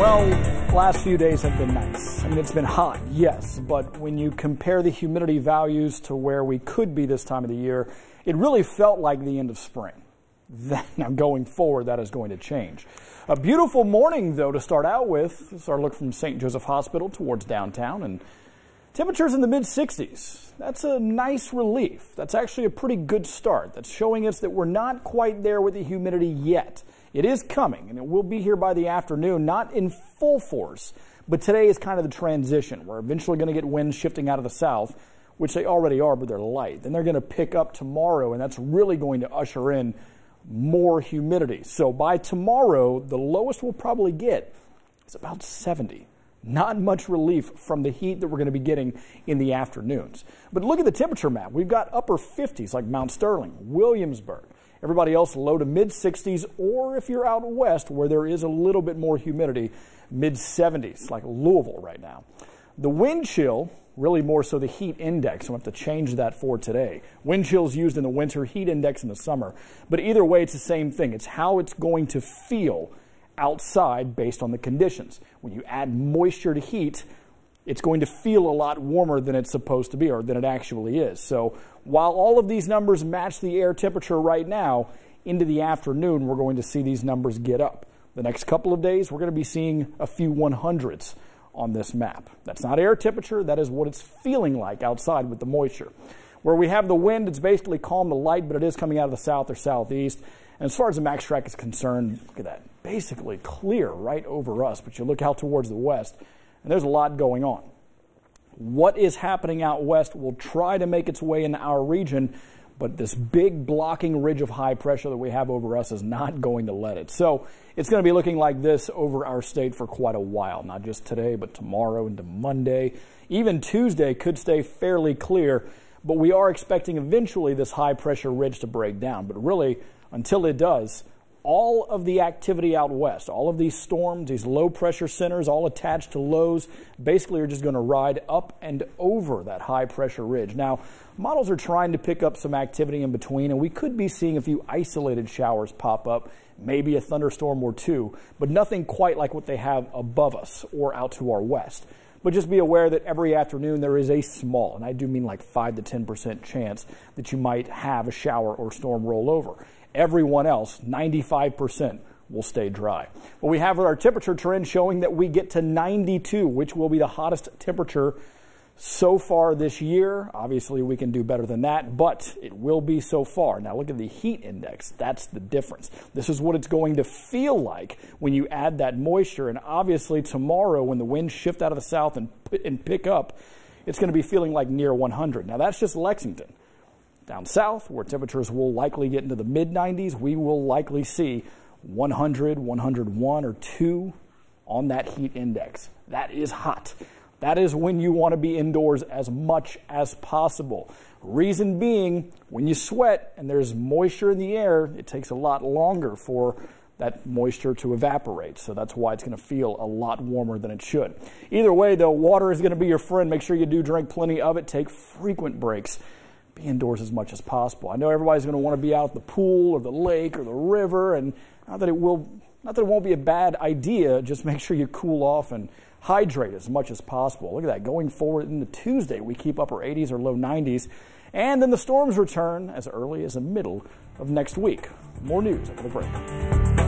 Well, last few days have been nice. I mean, it's been hot, yes, but when you compare the humidity values to where we could be this time of the year, it really felt like the end of spring. Now, going forward, that is going to change. A beautiful morning, though, to start out with. This is our look from St. Joseph Hospital towards downtown, and temperatures in the mid-60s. That's a nice relief. That's actually a pretty good start. That's showing us that we're not quite there with the humidity yet. It is coming, and it will be here by the afternoon, not in full force, but today is kind of the transition. We're eventually going to get winds shifting out of the south, which they already are, but they're light. Then they're going to pick up tomorrow, and that's really going to usher in more humidity. So by tomorrow, the lowest we'll probably get is about 70. Not much relief from the heat that we're going to be getting in the afternoons. But look at the temperature map. We've got upper 50s like Mount Sterling, Williamsburg. Everybody else low to mid 60s, or if you're out west where there is a little bit more humidity, mid 70s like Louisville right now. The wind chill, really more so the heat index. We'll have to change that for today. Wind chill is used in the winter, heat index in the summer. But either way, it's the same thing. It's how it's going to feel outside based on the conditions. When you add moisture to heat, it's going to feel a lot warmer than it's supposed to be, or than it actually is. So while all of these numbers match the air temperature right now, into the afternoon, we're going to see these numbers get up. The next couple of days, we're going to be seeing a few 100s on this map. That's not air temperature. That is what it's feeling like outside with the moisture. Where we have the wind, it's basically calm to light, but it is coming out of the south or southeast. And as far as the max track is concerned, look at that. Basically clear right over us, but you look out towards the west, and there's a lot going on. What is happening out west will try to make its way into our region, but this big blocking ridge of high pressure that we have over us is not going to let it. So it's going to be looking like this over our state for quite a while, not just today, but tomorrow into Monday. Even Tuesday could stay fairly clear, but we are expecting eventually this high pressure ridge to break down. But really, until it does, all of the activity out west, all of these storms, these low pressure centers, all attached to lows, basically are just going to ride up and over that high pressure ridge. Now, models are trying to pick up some activity in between, and we could be seeing a few isolated showers pop up, maybe a thunderstorm or two, but nothing quite like what they have above us or out to our west. But just be aware that every afternoon there is a small, and I do mean like 5 to 10% chance that you might have a shower or storm roll over. Everyone else, 95%, will stay dry. But we have our temperature trend showing that we get to 92, which will be the hottest temperature so far this year. Obviously, we can do better than that, but it will be so far. Now, look at the heat index. That's the difference. This is what it's going to feel like when you add that moisture. And obviously, tomorrow, when the winds shift out of the south and pick up, it's going to be feeling like near 100. Now, that's just Lexington. Down south, where temperatures will likely get into the mid-90s, we will likely see 100, 101, or 2 on that heat index. That is hot. That is when you want to be indoors as much as possible. Reason being, when you sweat and there's moisture in the air, it takes a lot longer for that moisture to evaporate. So that's why it's going to feel a lot warmer than it should. Either way, though, water is going to be your friend. Make sure you do drink plenty of it. Take frequent breaks. Be indoors as much as possible. I know everybody's going to want to be out at the pool or the lake or the river, and not that it won't be a bad idea. Just make sure you cool off and hydrate as much as possible. Look at that. Going forward into Tuesday, we keep upper 80s or low 90s, and then the storms return as early as the middle of next week. More news after the break.